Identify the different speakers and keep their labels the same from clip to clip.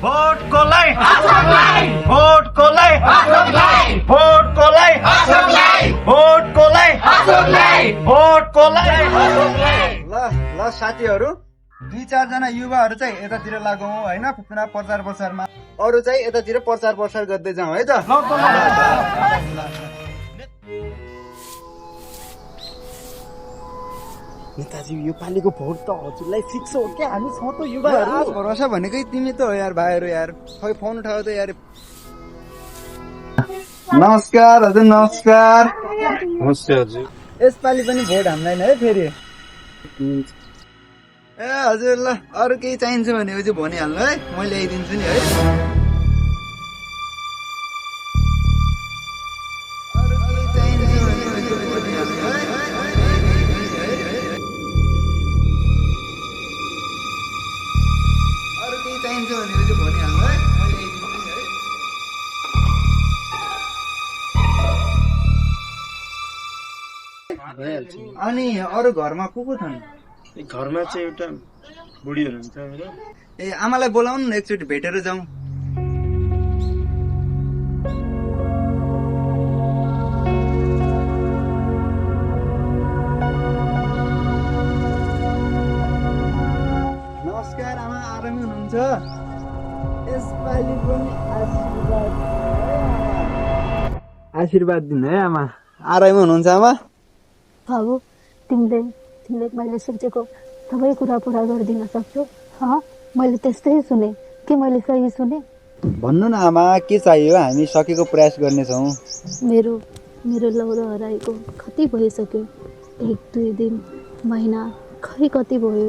Speaker 1: Vote कोलाई vote कोलाई vote कोलाई vote कोलाई vote कोलाई।
Speaker 2: ल साथीहरू, 2-4 जना युवाहरू चाहिँ यतातिर लागौँ होइन, चुनाव प्रचार प्रसारमा। अरू चाहिँ यतातिर प्रचार प्रसार गर्दै जाउँ है त।
Speaker 3: नेताजी यो पालिको भोट त हजुरलाई फिक्स हो क्या? हामी छौँ त युवाहरू।
Speaker 2: भरोसा भनेकै तिमी त हो यार भाइहरू यार। खै फोन उठाऊ त यार। नमस्कार हजुर, नमस्कार।
Speaker 3: नमस्ते हजुर।
Speaker 2: यसपालि पनि भोट हान्दैन है फेरि? ए हजुर, ल अरू केही चाहिन्छ भने चाहिँ भनिहाल्नु है, म ल्याइदिन्छु नि है। अरू केही चाहिन्छ भने चाहिँ भनिहाल्नु है। अरू केही चाहिन्छ भने चाहिँ भनिहाल्नु है, म ल्याइदिन्छु नि है। अनि अरू घरमा को छन्?
Speaker 3: घरमा चाहिँ एउटा बुढी हुनुहुन्छ मेरो।
Speaker 2: ए आमालाई बोलाउनु न, एकचोटि भेटेर जाउँ। नमस्कार आमा, आरामै हुनुहुन्छ? यसपालि पनि आशीर्वाद दिनु है आमा। आरामै हुनुहुन्छ आमा?
Speaker 4: बाबु, तिमीले मैले सोचेको सबै कुरा पुरा गरिदिन सक्छौ? मैले त्यस्तै सुने कि मैले सही सुने?
Speaker 2: भन्नु न आमा, के चाहियो? हामी सकेको प्रयास गर्नेछौँ।
Speaker 4: मेरो लौरो हराएको कति भइसक्यो, 1-2 दिन महिना खै कति भयो।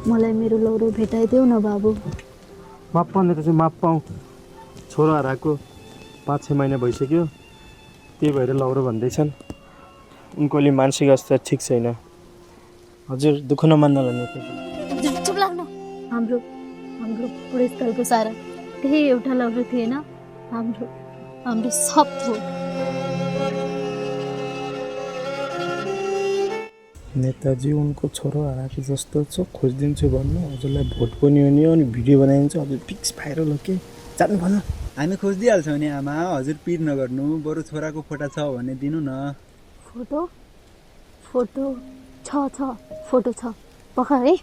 Speaker 4: मलाई मेरो लौरो भेटाइदेऊ न बाबु।
Speaker 3: माप पाउने त चाहिँ माप पाऊँ। छोरो हराएको 5-6 महिना भइसक्यो, त्यही भएर लौरो भन्दैछन्। उनको अलि मानसिक अवस्था ठिक छैन। हजुर दुःख नमान्नला नि।
Speaker 4: हजुर चुप लाग्नु। हाम्रो बुढेसकालको सारा त्यही एउटा लौरो थिएन? हाम्रो सब थियो।
Speaker 3: नेताजी उनको छोरो हराएको जस्तो छ, खोजिदिन्छु भन्नु। हजुरलाई भोट पनि हो नि, अनि भिडियो बनाइदिन्छु। हजुर फिक्स भाइरल हो कि जानु भन्नु।
Speaker 2: हामी खोजिदिइहाल्छौँ नि आमा, हजुर पिर नगर्नु। बरु छोराको फोटा छ भने दिनु न।
Speaker 4: फोटो छ फोटो छ पखा है।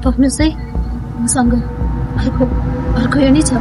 Speaker 4: भन्नुहोस् है, मसँग अर्को यो नै छ।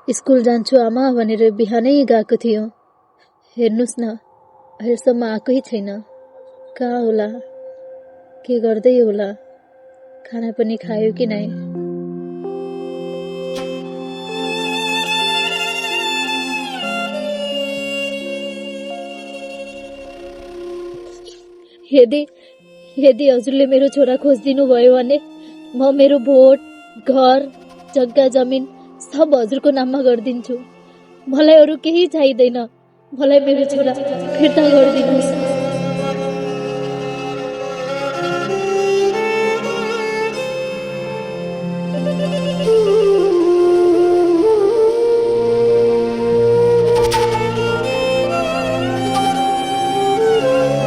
Speaker 4: स्कुल जान्छु आमा भनेर बिहानै गएको थियो। हेर्नुस् न, अहिलेसम्म आएकै छैन। कहाँ होला, के गर्दै होला? खाना पनि खायो कि नै? यदि हजुरले मेरो छोरा खोजिदिनु भयो भने म मेरो भोट, घर, जग्गा जमिन सब हजुरको नाममा गरिदिन्छु। मलाई अरू केही चाहिँदैन। मलाई मेरो छोरा फिर्ता गरिदिनुहोस्।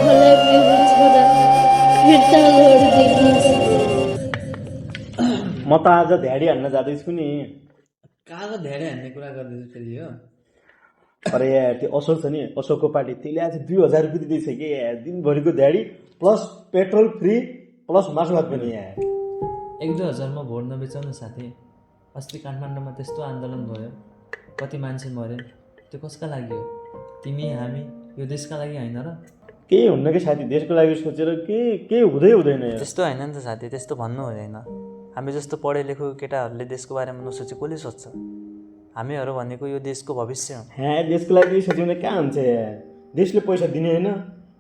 Speaker 4: मलाई मेरो छोरा फिर्ता गरिदिनुहोस्।
Speaker 3: म त आज ध्याडी हान्न जाँदैछु नि।
Speaker 5: कहाँको धेरै हान्ने कुरा गर्दैछु फेरि हो?
Speaker 3: अरे यार त्यो अशोक छ नि, अशोकको पार्टी, त्यसले आज 2000 रुपियाँ दिँदैछ कि यार, दिनभरिको ध्याडी प्लस पेट्रोल फ्री प्लस मासु भात पनि यार।
Speaker 5: 1-2 हजारमा भोट नबेचाउनु साथी। अस्ति काठमाडौँमा त्यस्तो आन्दोलन भयो, कति मान्छे मरे। त्यो कसका लागि हो? तिमी हामी यो देशका लागि होइन र?
Speaker 3: केही हुन्न कि साथी, देशको लागि सोचेर केही हुँदै हुँदैन यार।
Speaker 5: त्यस्तो होइन नि त साथी, त्यस्तो भन्नु हुँदैन। हामी जस्तो पढे लेखेको केटाहरूले देशको बारेमा नसोचे कसले सोध्छ? हामीहरू भनेको यो देशको भविष्य हो।
Speaker 3: हाँ, देशको लागि सोच्यो भने कहाँ हुन्छ यार। देशले पैसा दिने होइन,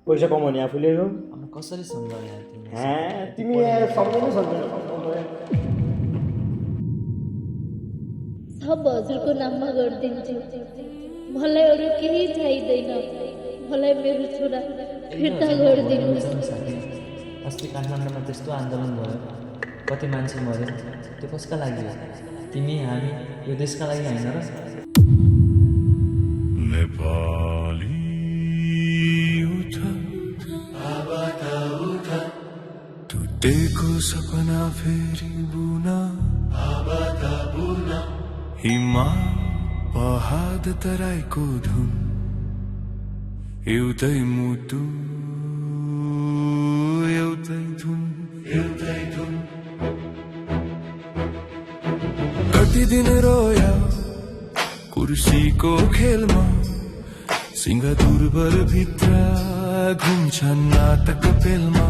Speaker 3: पैसा कमाउने आफूले हो।
Speaker 5: अब कसरी सम्झाउ यार तिमी?
Speaker 3: हाँ, तिमी यार सम्झाउनै सक्दैन।
Speaker 4: सब हजुरको नाममा गरिदिन्छु। मलाई अरू केही चाहिँदैन। मलाई मेरो छोरा फिर्ता गरिदिनुहोस्।
Speaker 5: साथी, अस्ति काठमाडौँमा त्यस्तो आन्दोलन भयो, कति मान्छे मऱ्यो, त्यो कसका लागि हो? तिमी हामी यो देशका लागि होइन र?
Speaker 6: नेपाली टुटेको सपना फेरि बुना हिमा पहाड तराईको धुन एउटै मुटु एउटै धुन कति दिन रोया कुर्सीको खेलमा सिंह दुर्बल भित्र घुम्छन् नाटक पेलमा